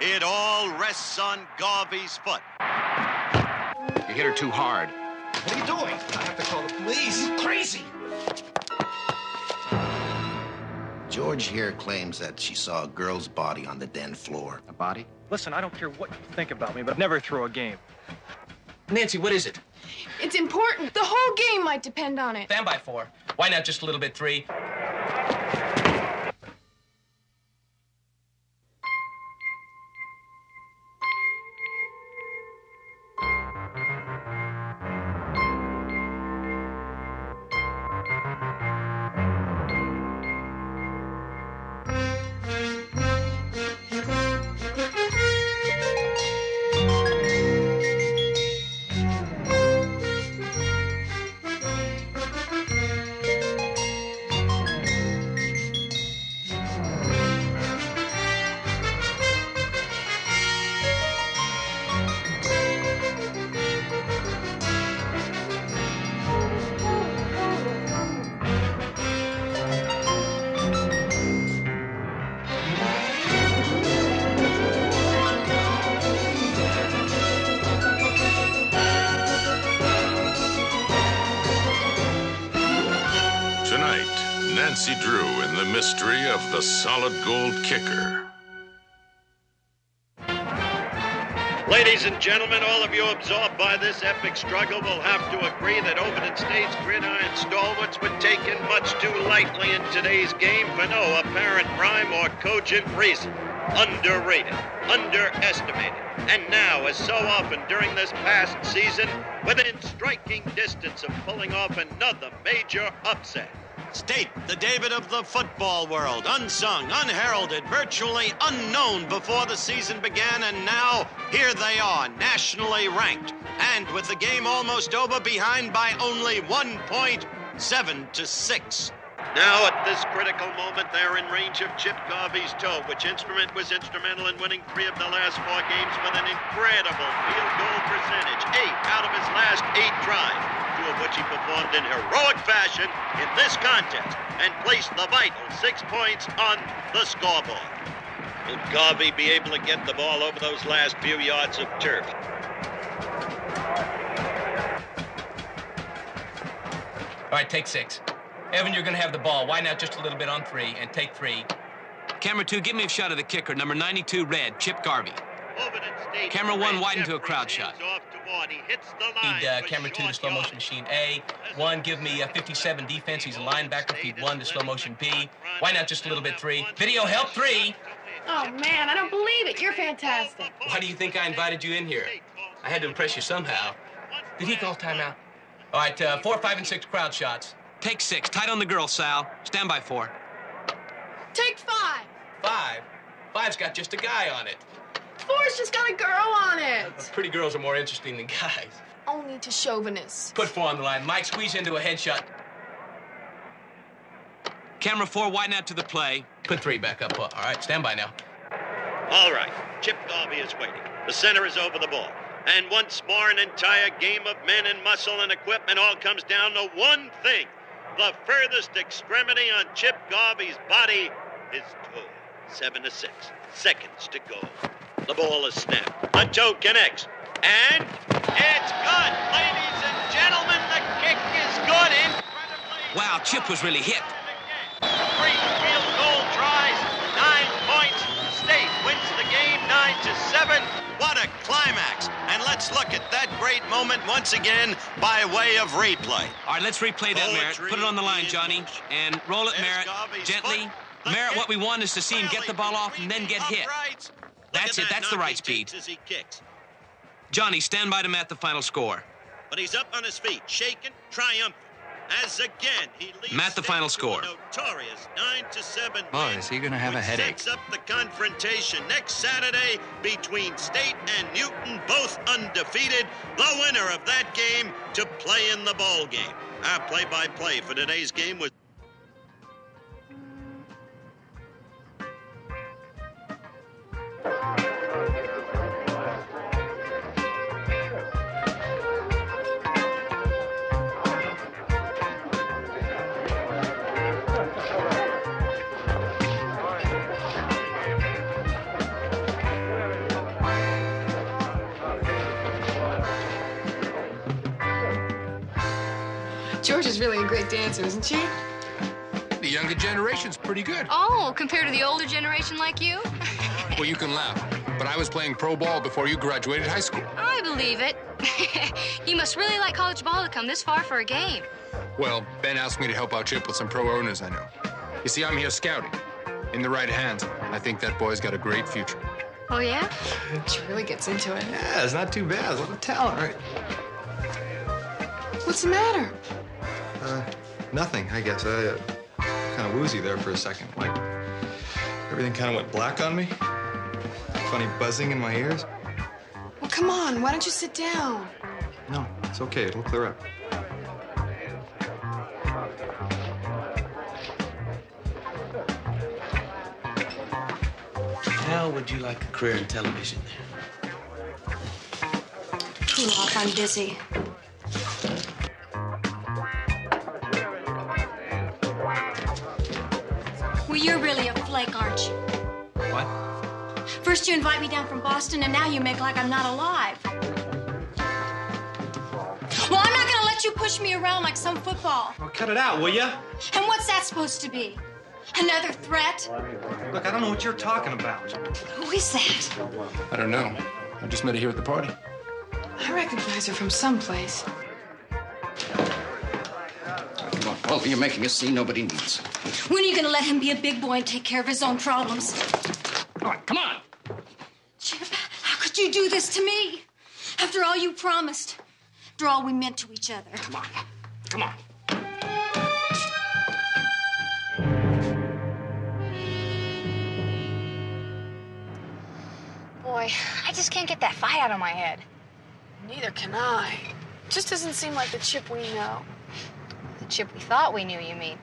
It all rests on Garvey's foot. You hit her too hard. What are you doing? I have to call the police. You crazy? George here claims that she saw a girl's body on the den floor. A body? Listen, I don't care what you think about me, but I've never throw a game. Nancy, what is it? It's important. The whole game might depend on it. Stand by 4. Why not just a little bit 3? Nancy Drew in the mystery of the solid gold kicker. Ladies and gentlemen, all of you absorbed by this epic struggle will have to agree that Overton State's gridiron stalwarts were taken much too lightly in today's game for no apparent rhyme or cogent reason. Underrated, underestimated, and now, as so often during this past season, within striking distance of pulling off another major upset. State, the David of the football world, unsung, unheralded, virtually unknown before the season began, and now here they are, nationally ranked, and with the game almost over, behind by only 1 point, 7-6. Now, at this critical moment, they're in range of Chip Garvey's toe, which instrument was instrumental in winning 3 of the last 4 games with an incredible field goal percentage, 8 out of his last 8 drives. 2 of which he performed in heroic fashion in this contest and placed the vital 6 points on the scoreboard. Will Garvey be able to get the ball over those last few yards of turf? All right, take 6. Evan, you're going to have the ball. Why not just a little bit on 3 and take 3? Camera 2, give me a shot of the kicker, number 92, red, Chip Garvey. Camera 1, widen to a crowd shot. Feed camera 2 to slow motion machine A. 1, give me 57 defense. He's a linebacker. Feed 1 to slow motion B. Why not just a little bit 3? Video help 3. Oh, man, I don't believe it. You're fantastic. Why do you think I invited you in here? I had to impress you somehow. Did he call timeout? All right, 4, 5, and 6 crowd shots. Take 6. Tight on the girl, Sal. Stand by 4. Take 5. 5? 5's got just a guy on it. 4's just got a girl on it. Pretty girls are more interesting than guys. Only to chauvinists. Put 4 on the line. Mike, squeeze into a headshot. Camera 4, widen out to the play. Put 3 back up. All right, stand by now. All right, Chip Garvey is waiting. The center is over the ball. And once more, an entire game of men and muscle and equipment all comes down to one thing. The furthest extremity on Chip Garvey's body is toe. 7-6. Seconds to go. The ball is snapped. The toe connects. And it's good. Ladies and gentlemen, the kick is good. Incredibly. Wow, Chip was really hit. 3 field goal tries. 9 points. State wins the game 9-7. What a climax. And let's look at that great moment once again by way of replay. All right, let's replay that, Merritt. Put it on the line, Johnny. And roll it, Merritt, gently. Merritt, what we want is to see him get the ball off and then get hit. That's it. That's the right speed. Johnny, stand by to mat the final score. But he's up on his feet, shaken, triumphant. As again, he leads Matt, the final score. Notorious 9-7. Boy, is he going to have a headache. Sets up the confrontation next Saturday between State and Newton, both undefeated. The winner of that game to play in the bowl game. Our play-by-play for today's game was George is really a great dancer, isn't she? The younger generation's pretty good. Oh, compared to the older generation like you? Well, you can laugh, but I was playing pro ball before you graduated high school. I believe it. You must really like college ball to come this far for a game. Well, Ben asked me to help out Chip with some pro owners I know. You see, I'm here scouting. In the right hands, I think that boy's got a great future. Oh, yeah? She really gets into it. Yeah, it's not too bad. There's a lot of talent, right? What's the matter? Nothing, I guess. I kind of woozy there for a second. Like, everything kind of went black on me. Funny buzzing in my ears. Well, come on. Why don't you sit down? No, it's okay. It'll clear up. How would you like a career in television? Cool off, I'm busy. Well, you're really a flake, aren't you? What? First you invite me down from Boston, and now you make like I'm not alive. Well, I'm not gonna let you push me around like some football. Well, cut it out, will ya? And what's that supposed to be? Another threat? Look, I don't know what you're talking about. Who is that? I don't know. I just met her here at the party. I recognize her from someplace. Come on, Paul, you're making a scene nobody needs. When are you gonna let him be a big boy and take care of his own problems? All right, come on. Chip, how could you do this to me? After all you promised. After all we meant to each other. Come on. Come on. Boy, I just can't get that fight out of my head. Neither can I. Just doesn't seem like the Chip we know. The Chip we thought we knew, you mean?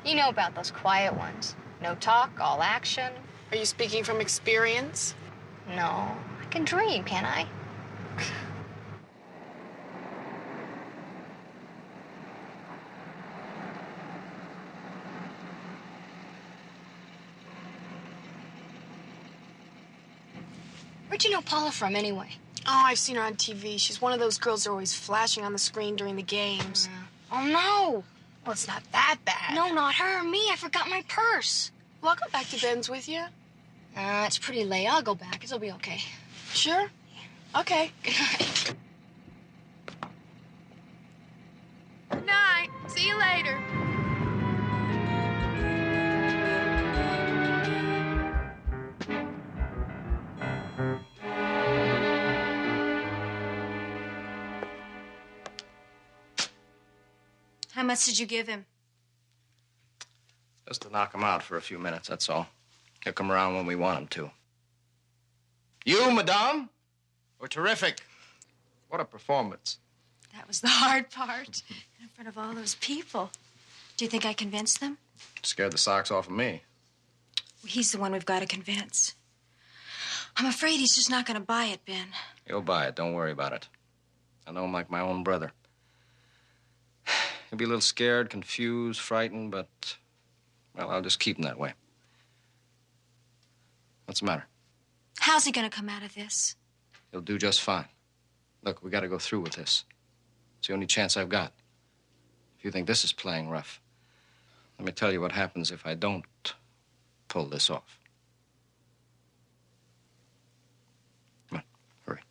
You know about those quiet ones. No talk, all action. Are you speaking from experience? No, I can dream, can't I? Where'd you know Paula from, anyway? Oh, I've seen her on TV. She's one of those girls that are always flashing on the screen during the games. Oh, no. Well, it's not that bad. No, not her. Me. I forgot my purse. Well, I'll go back to Ben's with you. It's pretty late. I'll go back. It'll be okay. Sure? Okay. Good night. Good night. See you later. How much did you give him? Just to knock him out for a few minutes, that's all. He'll come around when we want him to. You, madame, were terrific. What a performance. That was the hard part. In front of all those people. Do you think I convinced them? Scared the socks off of me. Well, he's the one we've got to convince. I'm afraid he's just not going to buy it, Ben. He'll buy it. Don't worry about it. I know him like my own brother. He'll be a little scared, confused, frightened, but, well, I'll just keep him that way. What's the matter? How's he going to come out of this? He'll do just fine. Look, we got to go through with this. It's the only chance I've got. If you think this is playing rough, let me tell you what happens if I don't pull this off. Come on, hurry.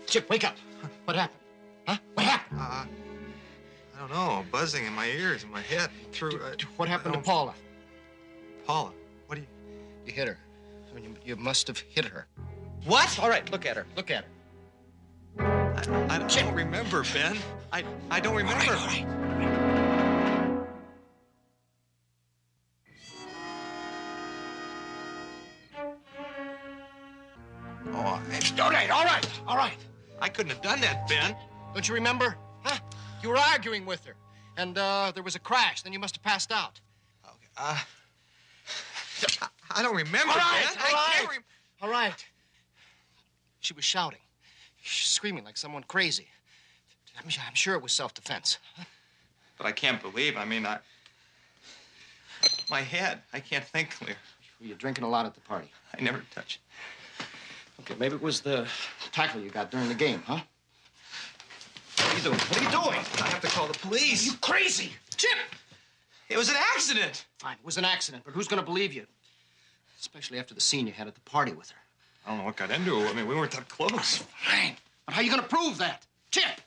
Chip, wake up. What happened? Huh? What happened? I don't know. Buzzing in my ears, in my head. What happened to Paula? Paula? What do you... You hit her. I mean, you must have hit her. What? All right, look at her. Look at her. I don't remember, Ben. I don't remember. All right. All right. I couldn't have done that, Ben. Don't you remember? Huh? You were arguing with her, and there was a crash. Then you must have passed out. Okay. I don't remember, All right, Ben. all I right. can't All right. She was shouting. She's screaming like someone crazy. I'm sure it was self-defense. But I can't believe. My head. I can't think clear. Were you drinking a lot at the party? I never touched. Okay, maybe it was the tackle you got during the game, huh? What are you doing? What are you doing? I have to call the police. You crazy! Chip! It was an accident. Fine, it was an accident, but who's gonna believe you? Especially after the scene you had at the party with her. I don't know what got into her. I mean, we weren't that close. Fine. But how are you gonna prove that? Chip!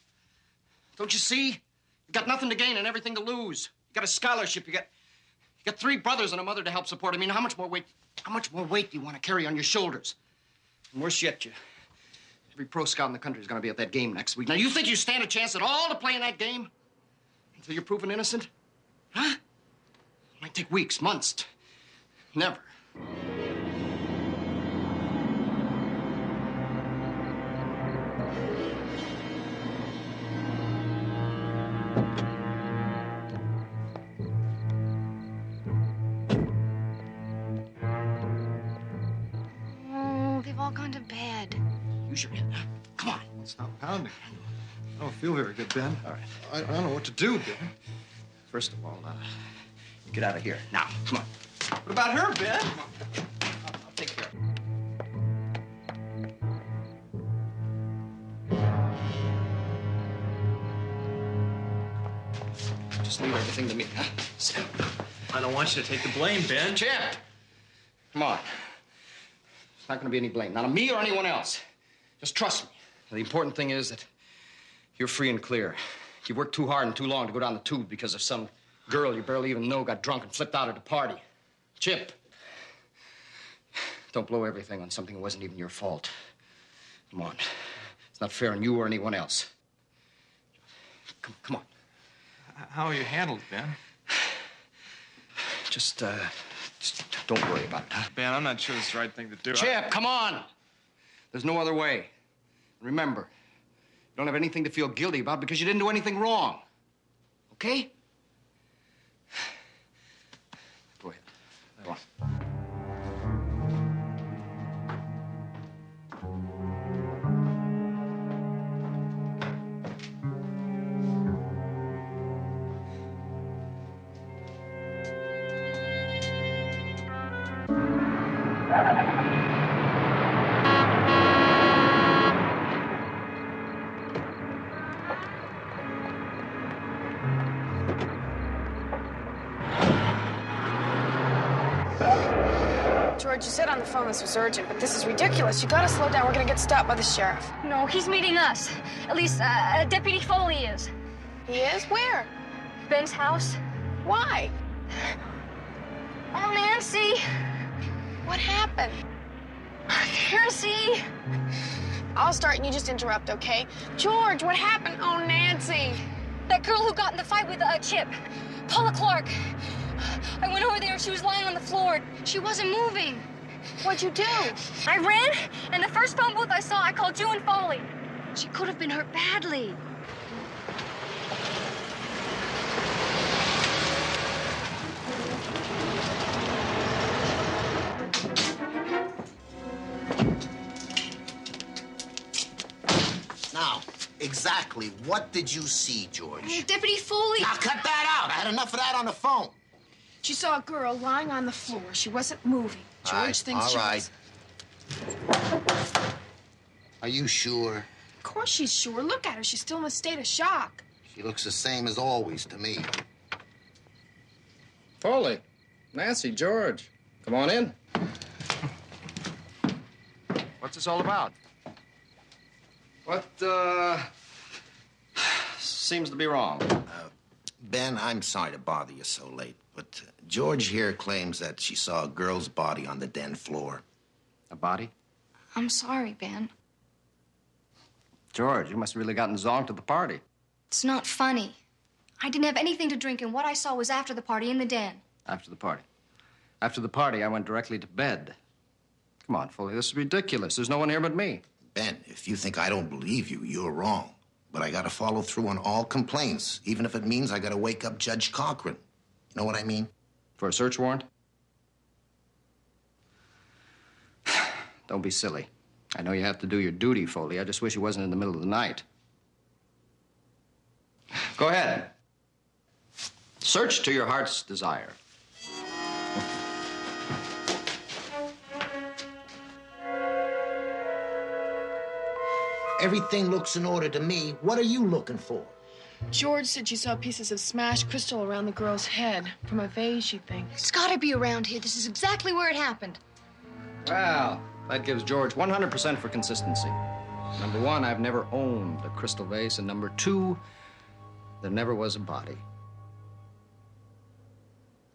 Don't you see? You got nothing to gain and everything to lose. You got a scholarship, you got 3 brothers and a mother to help support. I mean, how much more weight do you want to carry on your shoulders? And worse yet, every pro scout in the country is going to be at that game next week. Now, you think you stand a chance at all to play in that game? Until you're proven innocent? Huh? It might take weeks, months. Never. They've all gone to bed. Use your head. Come on. Stop pounding. I don't feel very good, Ben. All right. I don't know what to do, Ben. First of all, get out of here. Now, come on. What about her, Ben? I'll take care of it. Just leave everything to me, huh? Sit down. I don't want you to take the blame, Ben. Chip! Come on. There's not going to be any blame. Not on me or anyone else. Just trust me. The important thing is that you're free and clear. You worked too hard and too long to go down the tube because of some girl you barely even know got drunk and flipped out at a party. Chip, don't blow everything on something that wasn't even your fault. Come on. It's not fair on you or anyone else. Come on. How are you handled, Ben? Just don't worry about it, huh? Ben, I'm not sure it's the right thing to do. Chip, come on! There's no other way. Remember, you don't have anything to feel guilty about because you didn't do anything wrong. Okay? Go ahead. Go on. George, you said on the phone this was urgent, but this is ridiculous. You gotta slow down. We're gonna get stopped by the sheriff. No, he's meeting us. At least, Deputy Foley is. He is? Where? Ben's house. Why? Oh, Nancy. What happened? Nancy. I'll start and you just interrupt, okay? George, what happened? Oh, Nancy. That girl who got in the fight with Chip. Paula Clark. I went over there. She was lying on the floor. She wasn't moving. What'd you do? I ran, and the first phone booth I saw, I called you and Foley. She could have been hurt badly. Now, exactly what did you see, George? Deputy Foley. Now, cut that out. I had enough of that on the phone. She saw a girl lying on the floor. She wasn't moving. George thinks she was... Are you sure? Of course she's sure. Look at her. She's still in a state of shock. She looks the same as always to me. Foley, Nancy, George, come on in. What's this all about? What, seems to be wrong? Ben, I'm sorry to bother you so late, but George here claims that she saw a girl's body on the den floor. A body? I'm sorry, Ben. George, you must have really gotten zonked at the party. It's not funny. I didn't have anything to drink, and what I saw was after the party in the den. After the party. After the party, I went directly to bed. Come on, Foley, this is ridiculous. There's no one here but me. Ben, if you think I don't believe you, you're wrong. But I gotta follow through on all complaints, even if it means I gotta wake up Judge Cochran. You know what I mean? For a search warrant? Don't be silly. I know you have to do your duty, Foley. I just wish it wasn't in the middle of the night. Go ahead. Search to your heart's desire. Everything looks in order to me. What are you looking for? George said she saw pieces of smashed crystal around the girl's head. From a vase, she thinks. It's gotta be around here. This is exactly where it happened. Well, that gives George 100% for consistency. Number one, I've never owned a crystal vase. And number two, there never was a body.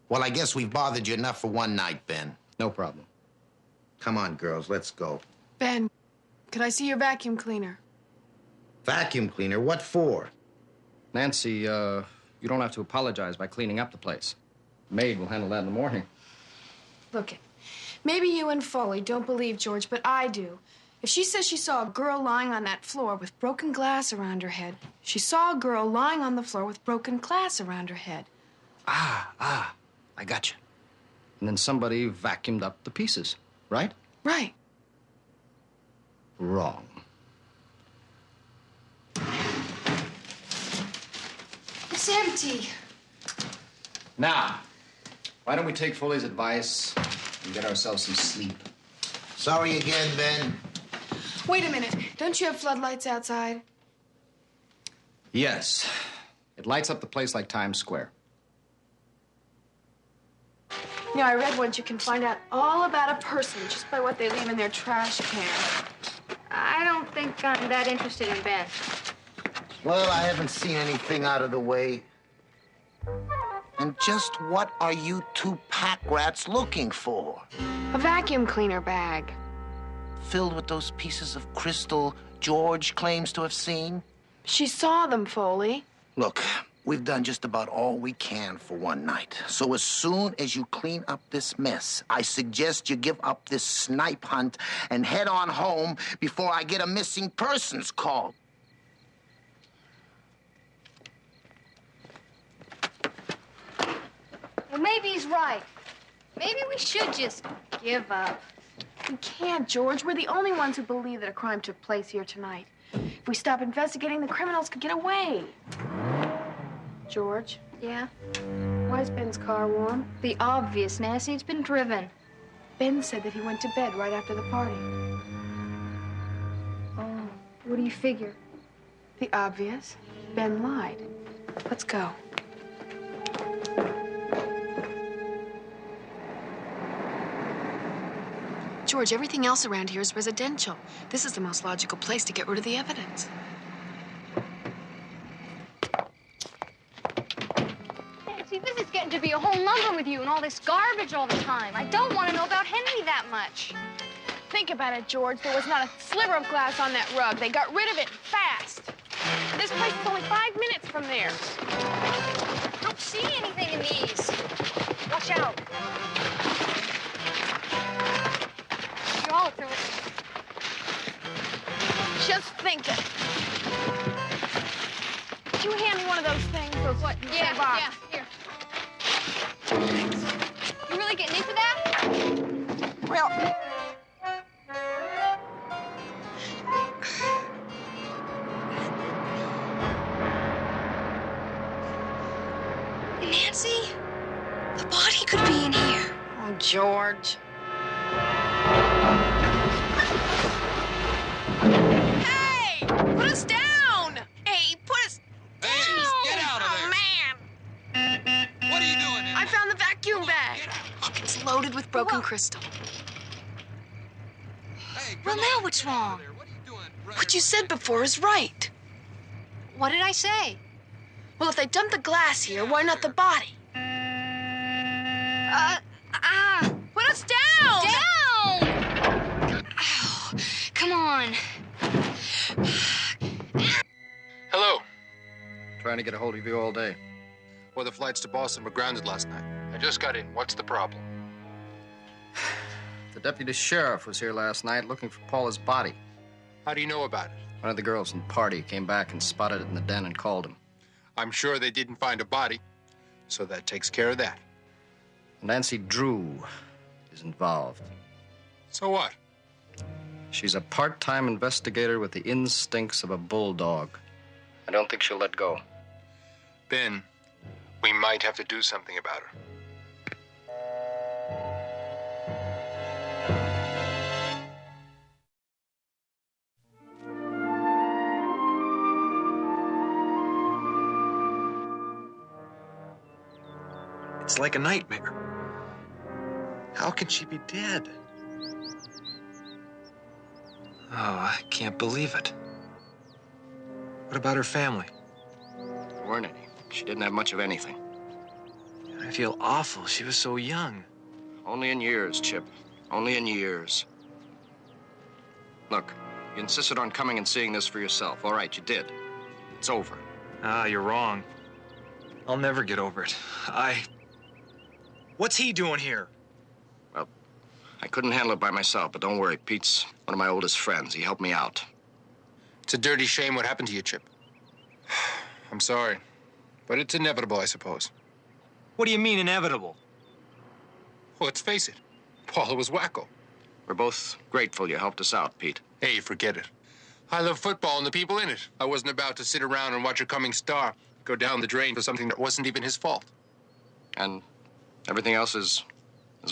Well, I guess we've bothered you enough for one night, Ben. No problem. Come on, girls, let's go. Ben, could I see your vacuum cleaner? Vacuum cleaner? What for? Nancy, you don't have to apologize by cleaning up the place. The maid will handle that in the morning. Look, maybe you and Foley don't believe George, but I do. If she says she saw a girl lying on that floor with broken glass around her head, she saw a girl lying on the floor with broken glass around her head. I got you. And then somebody vacuumed up the pieces, right? Right. Wrong. It's empty. Now, why don't we take Foley's advice and get ourselves some sleep? Sorry again, Ben. Wait a minute. Don't you have floodlights outside? Yes. It lights up the place like Times Square. You know, I read once you can find out all about a person just by what they leave in their trash can. I don't think I'm that interested in Ben. Well, I haven't seen anything out of the way. And just what are you two pack rats looking for? A vacuum cleaner bag. Filled with those pieces of crystal George claims to have seen? She saw them, Foley. Look, we've done just about all we can for one night. So as soon as you clean up this mess, I suggest you give up this snipe hunt and head on home before I get a missing persons call. Well, maybe he's right. Maybe we should just give up. We can't, George. We're the only ones who believe that a crime took place here tonight. If we stop investigating, the criminals could get away. George? Yeah? Why is Ben's car warm? The obvious, Nancy. It's been driven. Ben said that he went to bed right after the party. Oh, what do you figure? The obvious. Ben lied. Let's go. George, everything else around here is residential. This is the most logical place to get rid of the evidence. Nancy, this is getting to be a whole number with you and all this garbage all the time. I don't want to know about Henry that much. Think about it, George. There was not a sliver of glass on that rug. They got rid of it fast. This place is only 5 minutes from there. I don't see anything in these. Watch out. You're all through it. Just think it. Could you hand me one of those things? Those what? Yeah, box? here. You really getting into that? Well... Nancy, the body could be in here. Oh, George. Hey! Put us down! Hey, put us down! Hey, get out of there! Oh, man! What are you doing in I there? found the vacuum bag. Look, it's loaded with broken crystal. Hey, Well, come now on, what's get out of wrong? there. What are you doing? What you said before is right. What did I say? Well, if they dumped the glass here, why not the body? Put us down! Down! Ow. Come on. Hello. Trying to get a hold of you all day. Well, the flights to Boston were grounded last night. I just got in. What's the problem? The deputy sheriff was here last night looking for Paula's body. How do you know about it? One of the girls in the party came back and spotted it in the den and called him. I'm sure they didn't find a body, so that takes care of that. Nancy Drew is involved. So what? She's a part-time investigator with the instincts of a bulldog. I don't think she'll let go. Ben, we might have to do something about her. It's like a nightmare. How can she be dead? Oh, I can't believe it. What about her family? There weren't any. She didn't have much of anything. I feel awful. She was so young. Only in years, Chip. Only in years. Look, you insisted on coming and seeing this for yourself. All right, you did. It's over. Ah, you're wrong. I'll never get over it. What's he doing here? Well, I couldn't handle it by myself, but don't worry. Pete's one of my oldest friends. He helped me out. It's a dirty shame what happened to you, Chip. I'm sorry, but it's inevitable, I suppose. What do you mean, inevitable? Well, let's face it. Paula was wacko. We're both grateful you helped us out, Pete. Hey, forget it. I love football and the people in it. I wasn't about to sit around and watch a coming star go down the drain for something that wasn't even his fault. And everything else is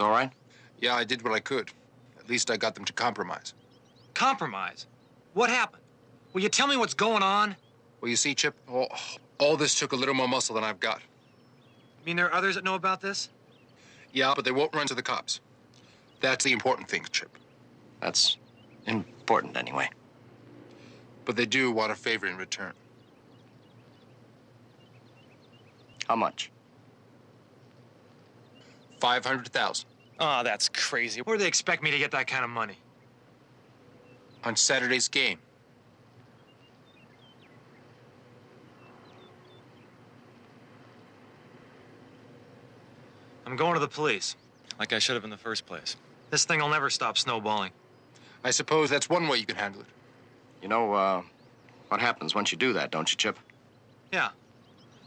all right? Yeah, I did what I could. At least I got them to compromise. Compromise? What happened? Will you tell me what's going on? Well, you see, Chip, all this took a little more muscle than I've got. You mean there are others that know about this? Yeah, but they won't run to the cops. That's the important thing, Chip. That's important anyway. But they do want a favor in return. How much? $500,000. Oh, that's crazy. Where do they expect me to get that kind of money? On Saturday's game. I'm going to the police, like I should have in the first place. This thing will never stop snowballing. I suppose that's one way you can handle it. You know, what happens once you do that, don't you, Chip? Yeah.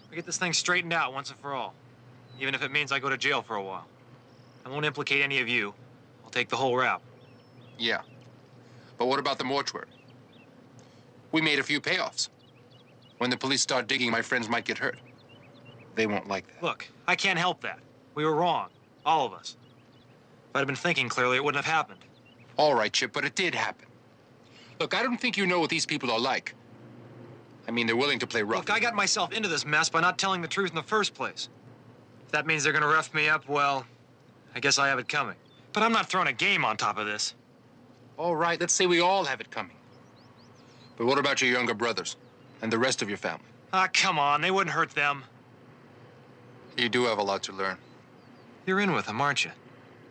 We get this thing straightened out once and for all. Even if it means I go to jail for a while. I won't implicate any of you. I'll take the whole rap. Yeah. But what about the mortuary? We made a few payoffs. When the police start digging, my friends might get hurt. They won't like that. Look, I can't help that. We were wrong. All of us. If I'd been thinking clearly, it wouldn't have happened. All right, Chip, but it did happen. Look, I don't think you know what these people are like. I mean, they're willing to play rough. Look, I got myself into this mess by not telling the truth in the first place. If that means they're gonna rough me up, well, I guess I have it coming. But I'm not throwing a game on top of this. All right, let's say we all have it coming. But what about your younger brothers and the rest of your family? Ah, come on, they wouldn't hurt them. You do have a lot to learn. You're in with them, aren't you?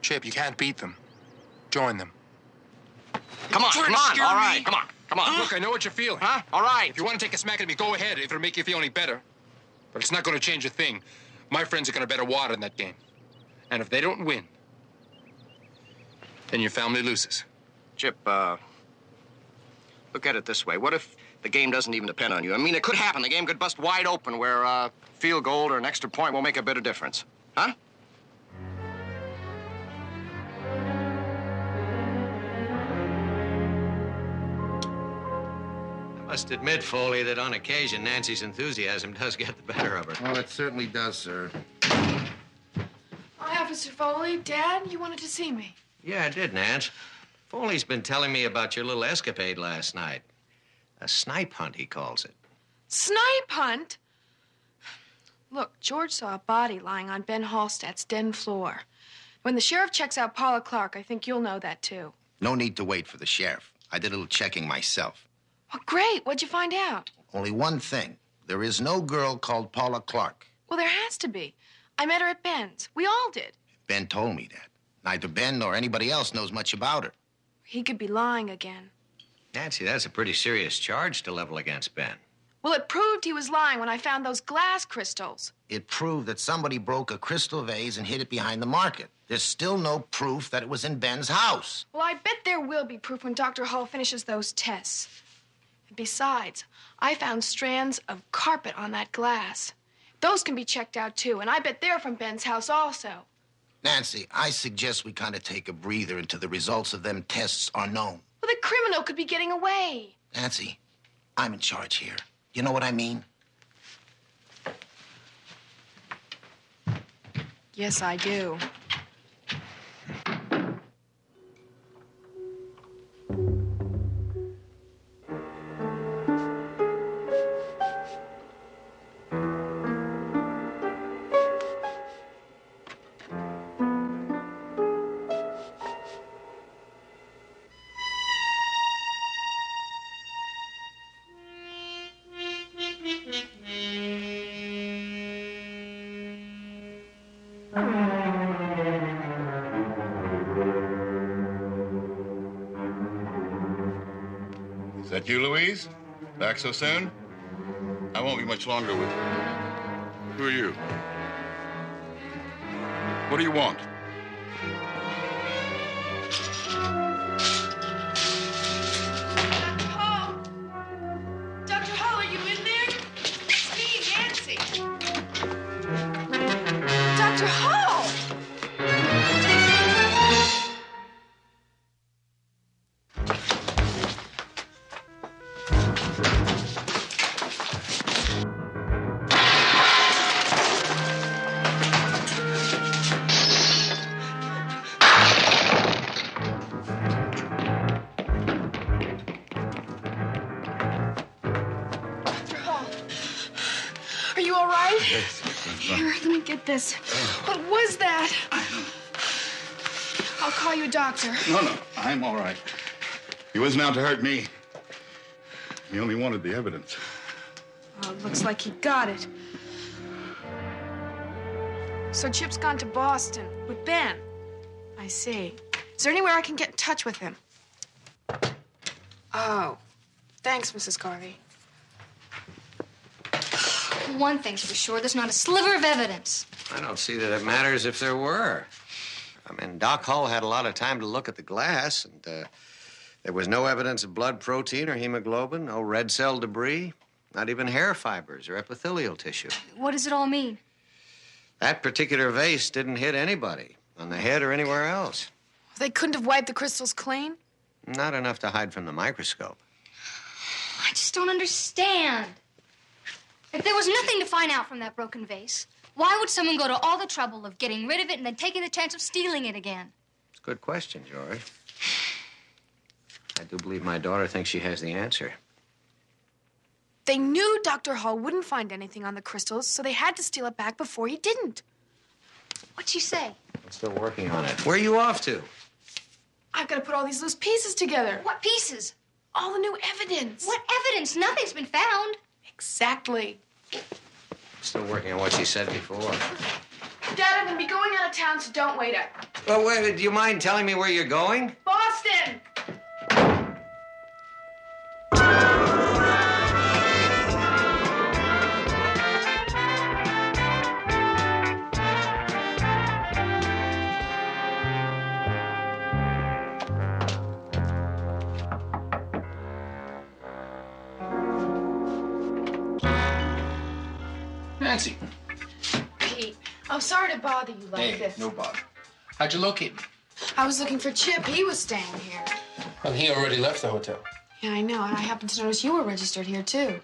Chip, you can't beat them. Join them. Come on, come on, all right, come on, come on. Look, I know what you're feeling. Huh? All right. If you want to take a smack at me, go ahead, if it'll make you feel any better. But it's not going to change a thing. My friends are going to bet a wad in that game. And if they don't win, then your family loses. Chip, look at it this way. What if the game doesn't even depend on you? I mean, it could happen. The game could bust wide open where a field goal or an extra point will make a bit of difference. Huh? I must admit, Foley, that on occasion, Nancy's enthusiasm does get the better of her. Well, it certainly does, sir. Hi, Officer Foley. Dad, you wanted to see me. Yeah, I did, Nance. Foley's been telling me about your little escapade last night. A snipe hunt, he calls it. Snipe hunt? Look, George saw a body lying on Ben Hallstadt's den floor. When the sheriff checks out Paula Clark, I think you'll know that, too. No need to wait for the sheriff. I did a little checking myself. Well, great. What'd you find out? Only one thing. There is no girl called Paula Clark. Well, there has to be. I met her at Ben's. We all did. Ben told me that. Neither Ben nor anybody else knows much about her. He could be lying again. Nancy, that's a pretty serious charge to level against Ben. Well, it proved he was lying when I found those glass crystals. It proved that somebody broke a crystal vase and hid it behind the market. There's still no proof that it was in Ben's house. Well, I bet there will be proof when Dr. Hall finishes those tests. And besides, I found strands of carpet on that glass. Those can be checked out, too, and I bet they're from Ben's house also. Nancy, I suggest we kind of take a breather until the results of them tests are known. Well, the criminal could be getting away. Nancy, I'm in charge here. You know what I mean? Yes, I do. Is that you, Louise? Back so soon? I won't be much longer with you. Who are you? What do you want? Dr. Hall, are you in there? It's me, Nancy. Dr. Hall! Are you all right? Yes. Here, let me get this. What was that? I'll call you a doctor. No, I'm all right. He wasn't out to hurt me. He only wanted the evidence. Oh, it looks like he got it. So Chip's gone to Boston with Ben. I see. Is there anywhere I can get in touch with him? Oh, thanks, Mrs. Garvey. One thing's for sure, there's not a sliver of evidence. I don't see that it matters if there were. I mean, Doc Hull had a lot of time to look at the glass, and there was no evidence of blood protein or hemoglobin, no red cell debris, not even hair fibers or epithelial tissue. What does it all mean? That particular vase didn't hit anybody, on the head or anywhere else. They couldn't have wiped the crystals clean? Not enough to hide from the microscope. I just don't understand. If there was nothing to find out from that broken vase, why would someone go to all the trouble of getting rid of it and then taking the chance of stealing it again? It's a good question, George. I do believe my daughter thinks she has the answer. They knew Dr. Hall wouldn't find anything on the crystals, so they had to steal it back before he didn't. What'd she say? I'm still working on it. Where are you off to? I've got to put all these loose pieces together. What pieces? All the new evidence. What evidence? Nothing's been found. Exactly. Still working on what she said before. Dad, I'm going to be going out of town, so don't wait up. Well, wait, do you mind telling me where you're going? Boston! Nancy. Pete, I'm sorry to bother you like Hey, this. no bother. How'd you locate me? I was looking for Chip. He was staying here. Well, he already left the hotel. Yeah, I know, and I happened to notice you were registered here, too.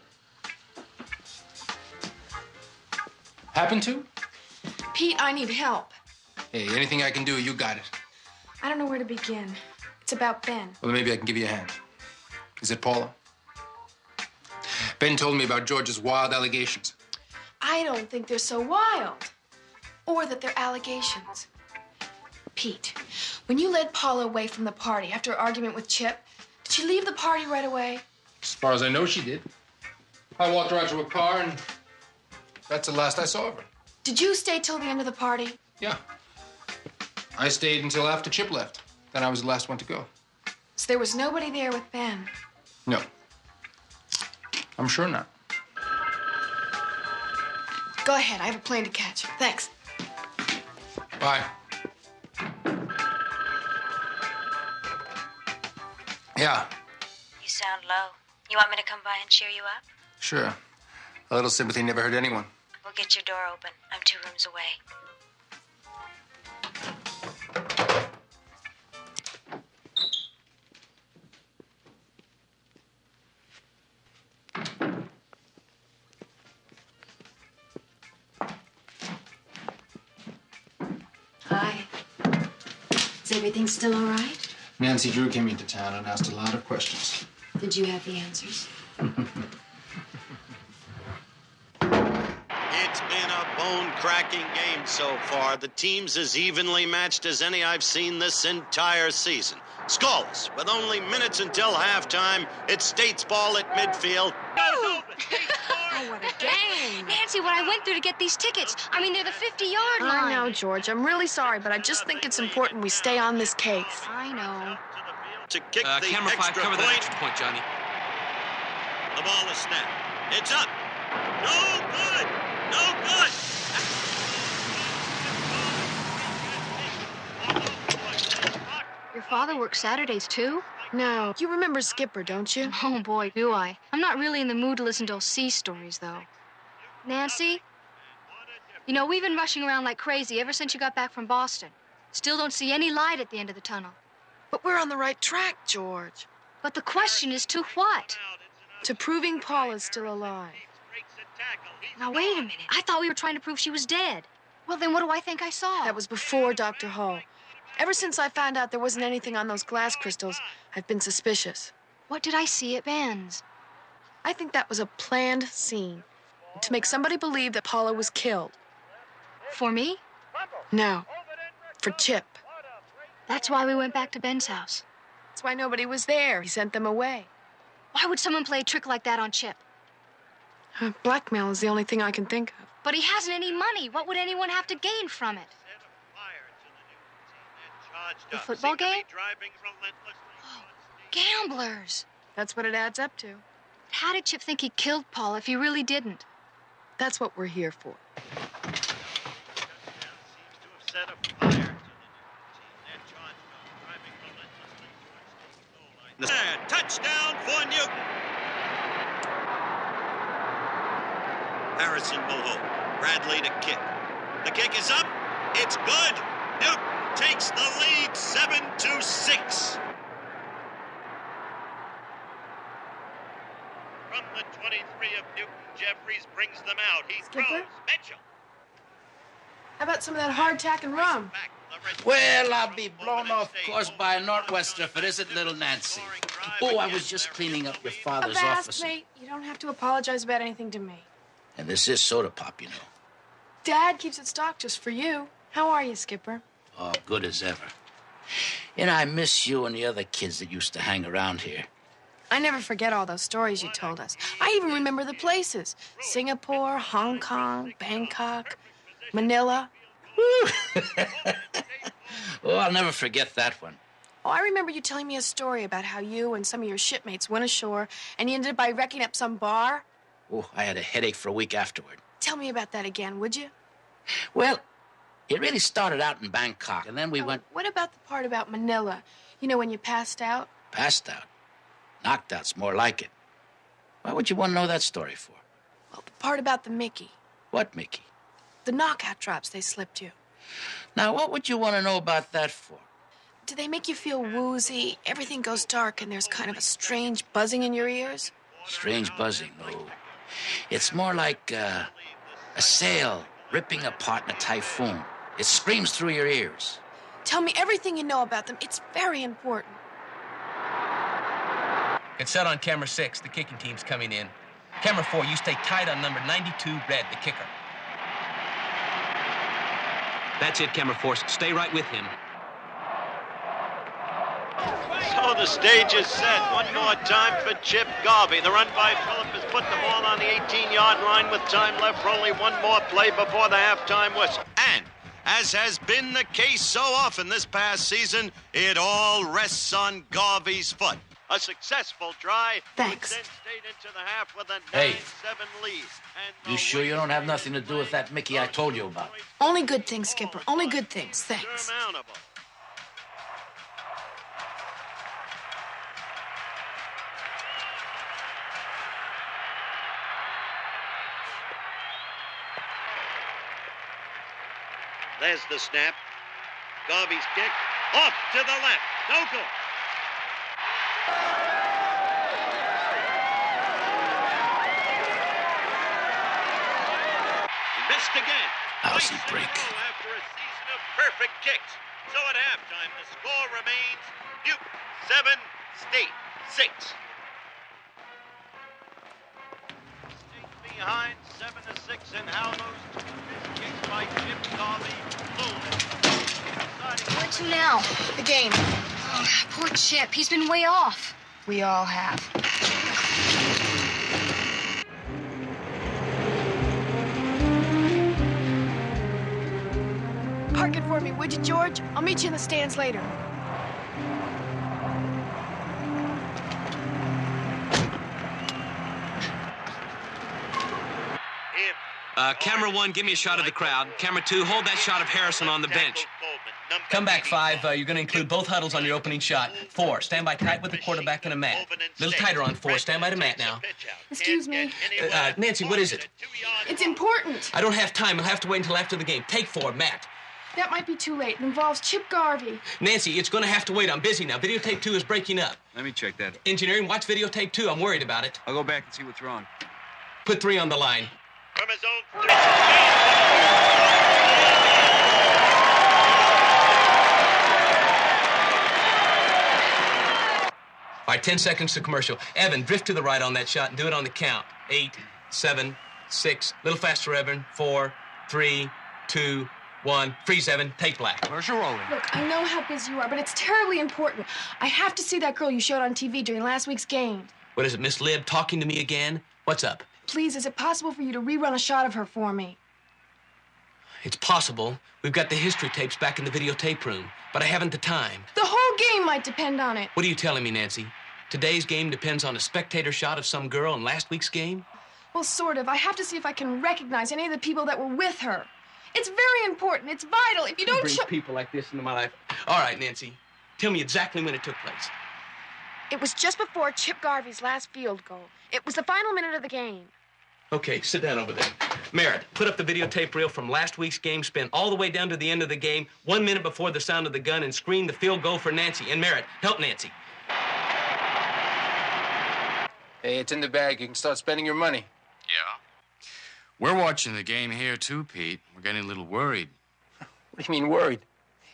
Happened to? Pete, I need help. Hey, anything I can do, you got it. I don't know where to begin. It's about Ben. Well, maybe I can give you a hand. Is it Paula? Ben told me about George's wild allegations. I don't think they're so wild. Or that they're allegations. Pete, when you led Paula away from the party after her argument with Chip, did she leave the party right away? As far as I know, she did. I walked her out to a car, and that's the last I saw of her. Did you stay till the end of the party? Yeah. I stayed until after Chip left. Then I was the last one to go. So there was nobody there with Ben. No. I'm sure not. Go ahead. I have a plane to catch. Thanks. Bye. Yeah, You sound low. You want me to come by and cheer you up? sure. A little sympathy never hurt anyone. We'll get your door open. I'm 2 rooms away. Hi. Is everything still all right? Nancy Drew came into town and asked a lot of questions. Did you have the answers? It's been a bone-cracking game so far. The team's as evenly matched as any I've seen this entire season. Scoreless, with only minutes until halftime. It's State's ball at midfield. Oh, what a game. Nancy, what I went through to get these tickets. I mean, they're the 50-yard line. I know, George. I'm really sorry, but I just think it's important we stay on this case. I know. To kick the camera 5, extra cover point. that extra point, Johnny. The ball is snapped. It's up. No good. No good. Your father works Saturdays, too? No. You remember Skipper, don't you? Oh, boy, do I. I'm not really in the mood to listen to those sea stories, though. Nancy? You know, we've been rushing around like crazy ever since you got back from Boston. Still don't see any light at the end of the tunnel. But we're on the right track, George. But the question is to what? To proving Paula's still alive. Now, wait a minute. I thought we were trying to prove she was dead. Well, then what do I think I saw? That was before Dr. Hall. Ever since I found out there wasn't anything on those glass crystals, I've been suspicious. What did I see at Ben's? I think that was a planned scene to make somebody believe that Paula was killed. For me? No, for Chip. That's why we went back to Ben's house. That's why nobody was there. He sent them away. Why would someone play a trick like that on Chip? Blackmail is the only thing I can think of. But he hasn't any money. What would anyone have to gain from it? The football game? Oh, gamblers. That's what it adds up to. How did Chip think he killed Paul if he really didn't? That's what we're here for. Touchdown for Newton. Harrison will hold. Bradley to kick. The kick is up. It's good. Newton takes the lead 7-6. From the 23 of Newton, Jeffries brings them out. He throws. Mitchell. How about some of that hardtack and rum? Well, I'll be blown off course by a northwester if it isn't little Nancy. Oh, I was just cleaning up your father's office. Mate, you don't have to apologize about anything to me. And this is soda pop, you know. Dad keeps it stocked just for you. How are you, Skipper? Oh, good as ever. You know, I miss you and the other kids that used to hang around here. I never forget all those stories you told us. I even remember the places. Singapore, Hong Kong, Bangkok, Manila. Oh, I'll never forget that one. Oh, I remember you telling me a story about how you and some of your shipmates went ashore and you ended up by wrecking up some bar. Oh, I had a headache for a week afterward. Tell me about that again, would you? Well, it really started out in Bangkok, and then we went... What about the part about Manila? You know, when you passed out? Passed out. Knocked out's more like it. Why would you want to know that story for? Well, the part about the Mickey. What Mickey? The knockout drops they slipped you. Now, what would you want to know about that for? Do they make you feel woozy? Everything goes dark and there's kind of a strange buzzing in your ears? Strange buzzing, no. It's more like a sail ripping apart in a typhoon. It screams through your ears. Tell me everything you know about them. It's very important. It's set on camera 6. The kicking team's coming in. Camera 4, you stay tight on number 92, Red, the kicker. That's it, camera 4. Stay right with him. So the stage is set. One more time for Chip Garvey. The run by Phillip has put the ball on the 18-yard line with time left for only one more play before the halftime whistle. And, as has been the case so often this past season, it all rests on Garvey's foot. A successful try. Thanks. Then stayed into the half with a 9-7 Hey. lead. And You sure you don't have nothing to do with that Mickey I told you about? Only good things, Skipper. Only good things. Thanks. Surmountable. There's the snap. Garvey's kick. Off to the left. No good. He missed again. Lousy break. After a season of perfect kicks. So at halftime, the score remains Newton 7, State 6. State behind 7-6, and how those two missed kicks by Chip Garvey. Where to now? The game. Oh, poor Chip. He's been way off. We all have. Park it for me, would you, George? I'll meet you in the stands later. Camera 1, give me a shot of the crowd. Camera 2, hold that shot of Harrison on the bench. Come back, 5. You're going to include both huddles on your opening shot. 4, stand by tight with the quarterback and a mat. A little tighter on 4. Stand by the mat now. Excuse me. Nancy, what is it? It's important. I don't have time. I'll have to wait until after the game. Take 4, Matt. That might be too late. It involves Chip Garvey. Nancy, it's going to have to wait. I'm busy now. Videotape 2 is breaking up. Let me check that. Engineering, watch videotape 2. I'm worried about it. I'll go back and see what's wrong. Put 3 on the line. From his own All right, 10 seconds to commercial. Evan, drift to the right on that shot and do it on the count. 8, 7, 6. Little faster, Evan. 4, 3, 2, 1. Freeze, Evan. Take black. Commercial rolling. Look, I know how busy you are, but it's terribly important. I have to see that girl you showed on TV during last week's game. What is it, Miss Lib talking to me again? What's up? Please, is it possible for you to rerun a shot of her for me? It's possible. We've got the history tapes back in the videotape room, but I haven't the time. The whole game might depend on it. What are you telling me, Nancy? Today's game depends on a spectator shot of some girl in last week's game? Well, sort of. I have to see if I can recognize any of the people that were with her. It's very important. It's vital. If you don't bring people like this into my life. All right, Nancy. Tell me exactly when it took place. It was just before Chip Garvey's last field goal. It was the final minute of the game. Okay, sit down over there. Merritt, put up the videotape reel from last week's game, spin all the way down to the end of the game, 1 minute before the sound of the gun, and screen the field goal for Nancy. And Merritt, help Nancy. Hey, it's in the bag. You can start spending your money. Yeah? We're watching the game here, too, Pete. We're getting a little worried. What do you mean worried?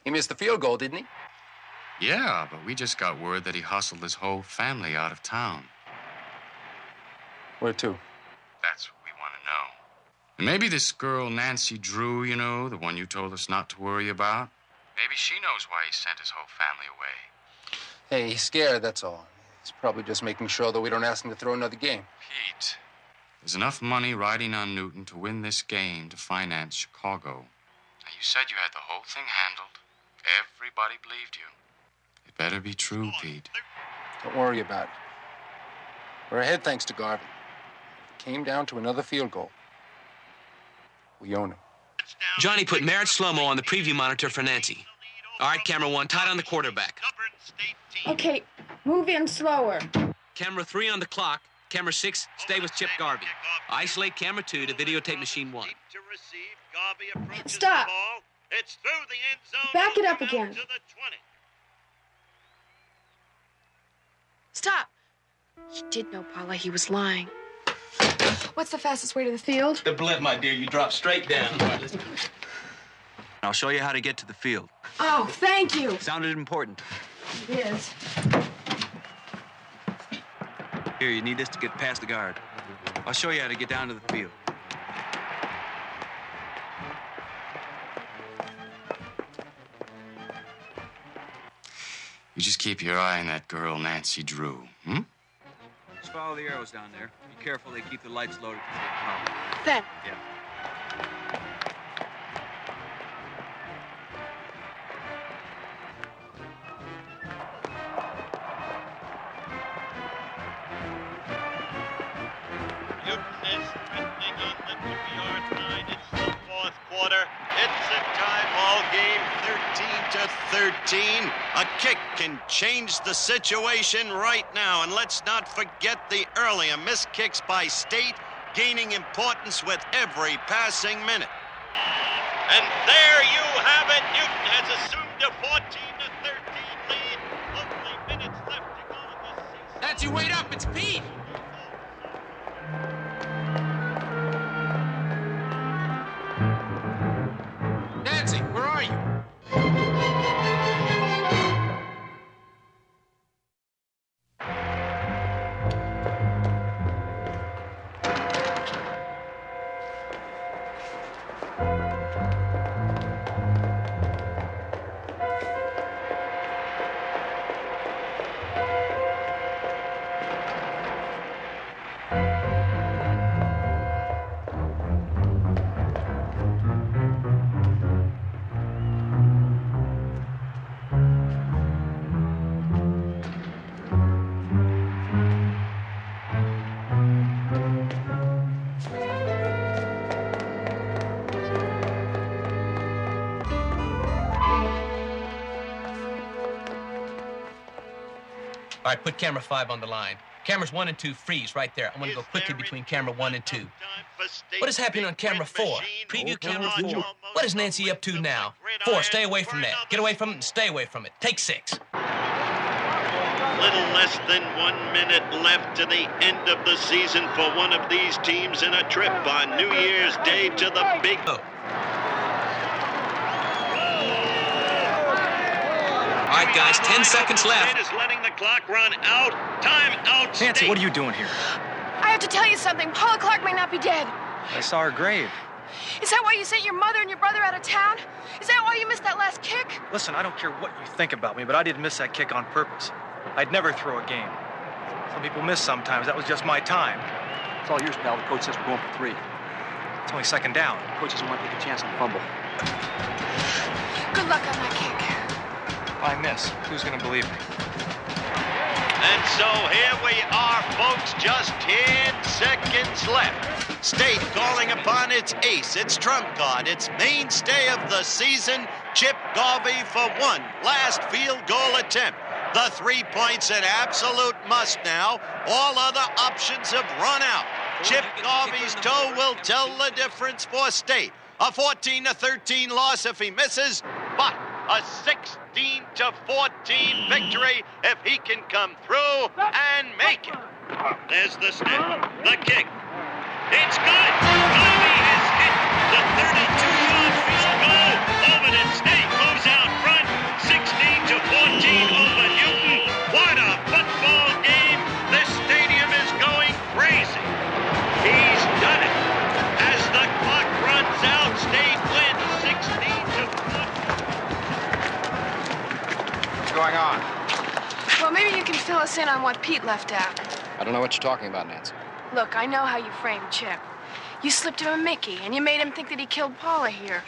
He missed the field goal, didn't he? Yeah, but we just got word that he hustled his whole family out of town. Where to? That's what we want to know. And maybe this girl, Nancy Drew, you know, the one you told us not to worry about, maybe she knows why he sent his whole family away. Hey, he's scared, that's all. He's probably just making sure that we don't ask him to throw another game. Pete, there's enough money riding on Newton to win this game to finance Chicago. Now, you said you had the whole thing handled. Everybody believed you. It better be true, Pete. Don't worry about it. We're ahead thanks to Garvey. If it came down to another field goal, we own him. Johnny put Merritt slow-mo on the preview monitor for Nancy. All right, camera 1, tight on the quarterback. Okay, move in slower. Camera 3 on the clock. Camera 6, stay with Chip Garvey. Isolate camera 2 to videotape machine 1. Stop. It's through the end zone. Back it up again. To the 20. Stop. He did know, Paula. He was lying. What's the fastest way to the field? The blimp, my dear. You drop straight down. All right, let's... I'll show you how to get to the field. Oh, thank you. Sounded important. It is. Here, you need this to get past the guard. I'll show you how to get down to the field. You just keep your eye on that girl, Nancy Drew, hmm? Just follow the arrows down there. Be careful, they keep the lights loaded. Then. Yeah. none that would be R9. It's the fourth quarter. It's a tie ball game, 13-13. A kick can change the situation right now. And let's not forget the earlier missed kicks by State, gaining importance with every passing minute. And there you have it. Newton has assumed a 14-13 lead. Only minutes left to go in this season. Nancy, wait up. It's Pete. Nancy, where are you? All right, put camera 5 on the line. Cameras 1 and 2 freeze right there. I'm going to go quickly between camera 1 and 2. What is happening on camera 4? Preview camera 4. What is Nancy up to now? 4, stay away from that. Get away from it and stay away from it. Take 6. Little less than 1 minute left to the end of the season for one of these teams in a trip on New Year's Day to the Big... All right, guys, 10 seconds left. State is letting the clock run out. Time out, State. Nancy, what are you doing here? I have to tell you something. Paula Clark may not be dead. I saw her grave. Is that why you sent your mother and your brother out of town? Is that why you missed that last kick? Listen, I don't care what you think about me, but I didn't miss that kick on purpose. I'd never throw a game. Some people miss sometimes. That was just my time. It's all yours, pal. The coach says we're going for 3. It's only second down. The coach doesn't want to take a chance on the fumble. Good luck on that kick. If I miss, who's going to believe me? And so here we are, folks, just 10 seconds left. State calling upon its ace, its trump card, its mainstay of the season, Chip Garvey for one last field goal attempt. The 3 points an absolute must now. All other options have run out. Chip Garvey's toe will tell the difference for State. A 14-13 loss if he misses, but a 16-14 victory if he can come through and make it. There's the snap, the kick. It's good. Garvey has hit the 32-yard field goal. Overton State moves out front, 16-14 over Newton. What a football game. This stadium is going crazy. He's done it. As the clock runs out, State wins 16-14. What's going on? Well, maybe you can fill us in on what Pete left out. I don't know what you're talking about, Nancy. Look, I know how you framed Chip. You slipped him a Mickey, and you made him think that he killed Paula here.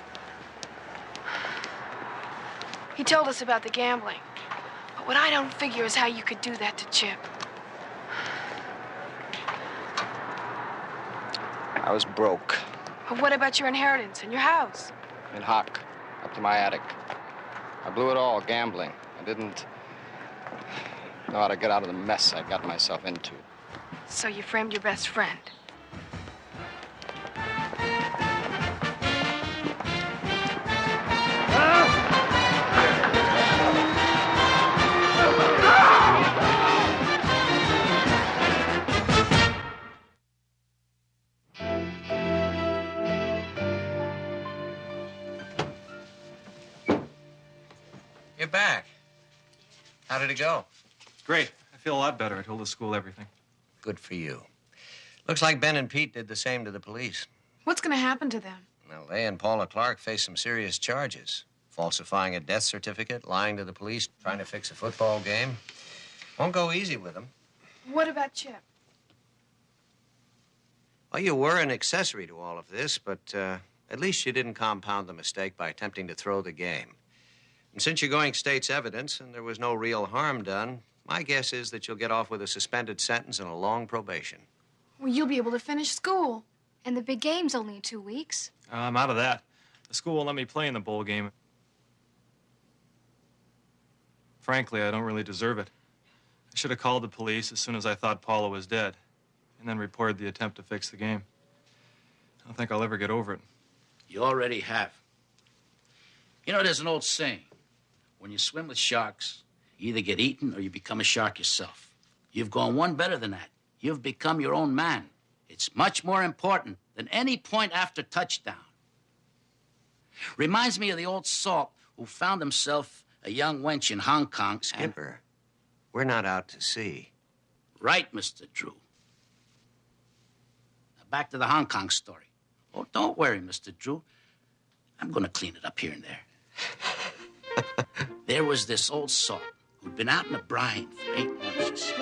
He told us about the gambling. But what I don't figure is how you could do that to Chip. I was broke. But what about your inheritance and your house? In hock, up to my attic. I blew it all gambling. I didn't know how to get out of the mess I got myself into. So you framed your best friend. You're back. How did it go? Great. I feel a lot better. I told the school everything. Good for you. Looks like Ben and Pete did the same to the police. What's going to happen to them? Well, they and Paula Clark face some serious charges. Falsifying a death certificate, lying to the police, trying to fix a football game. Won't go easy with them. What about Chip? Well, you were an accessory to all of this, but at least you didn't compound the mistake by attempting to throw the game. And since you're going state's evidence and there was no real harm done, my guess is that you'll get off with a suspended sentence and a long probation. Well, you'll be able to finish school. And the big game's only in 2 weeks. I'm out of that. The school won't let me play in the bowl game. Frankly, I don't really deserve it. I should have called the police as soon as I thought Paula was dead, and then reported the attempt to fix the game. I don't think I'll ever get over it. You already have. You know, there's an old saying. When you swim with sharks, you either get eaten or you become a shark yourself. You've gone one better than that. You've become your own man. It's much more important than any point after touchdown. Reminds me of the old salt who found himself a young wench in Hong Kong. Skipper, we're not out to sea. Right, Mr. Drew. Now back to the Hong Kong story. Oh, don't worry, Mr. Drew. I'm going to clean it up here and there. There was this old salt who'd been out in the brine for 8 months.